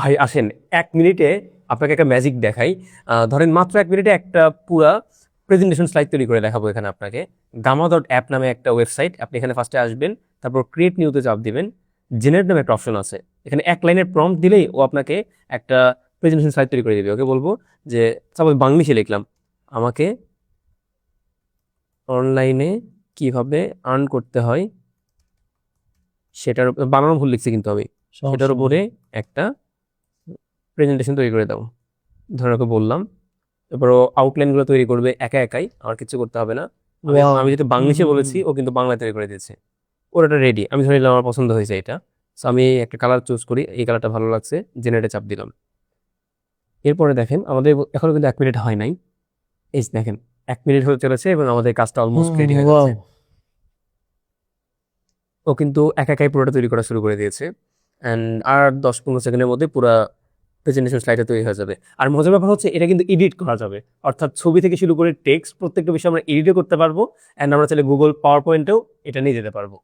ভাই আসেন 1 মিনিটে আপনাকে একটা ম্যাজিক দেখাই। ধরেন মাত্র 1 মিনিটে একটা পুরা প্রেজেন্টেশন স্লাইড তৈরি করে দেখাবো এখানে আপনাকে। gamma.app নামে একটা ওয়েবসাইট, আপনি এখানে ফার্স্টে আসবেন, তারপর ক্রিয়েট নিউতে চাপ দিবেন, জেনারেট নামে একটা অপশন আছে, এখানে 1 লাইনের প্রম্পট দিলেই ও আপনাকে একটা প্রেজেন্টেশন স্লাইড তৈরি করে দিবে। ওকে বলবো যে সাপোজ বাংলিশে লিখলাম, আমাকে অনলাইনে কিভাবে আর্ন করতে হয় সেটার বানানো ভুল লিখছি কিন্তু আমি, সেটার উপরে একটা প্রেজেন্টেশন তৈরি করে দাও। ধরে ওকে বললাম, এবার ও আউটলাইন গুলো তৈরি করবে একা একাই, আমার কিছু করতে হবে না। আমি যেটা বাংলিশে বলেছি ও কিন্তু বাংলা তৈরি করে দিয়েছে। ওর এটা রেডি। আমি ধরে নিলাম আমার পছন্দ হয়েছে এটা, সো আমি একটা কালার চুজ করি, এই কালারটা ভালো লাগছে, জেনারেটে চাপ দিলাম। এরপরে দেখেন আমাদের এখনো কিন্তু 1 মিনিট হয় নাই। এই যে দেখেন 1 মিনিট হতে চলেছে এবং আমাদের কাজটা অলমোস্ট রেডি হয়ে যাচ্ছে। ও কিন্তু একা একাই পুরোটা তৈরি করা শুরু করে দিয়েছে, অ্যান্ড আর 10-15 সেকেন্ডের মধ্যে পুরো প্রেজেন্টেশন স্লাইডে তৈরি হয়ে যাবে। আর মজার ব্যাপার হচ্ছে এটা কিন্তু এডিট করা যাবে, অর্থাৎ ছবি থেকে শুরু করে টেক্সট প্রত্যেকটা বিষয় আমরা এডিটও করতে পারবো, অ্যান্ড আমরা চাইলে গুগল পাওয়ার পয়েন্টেও এটা নিয়ে যেতে পারবো।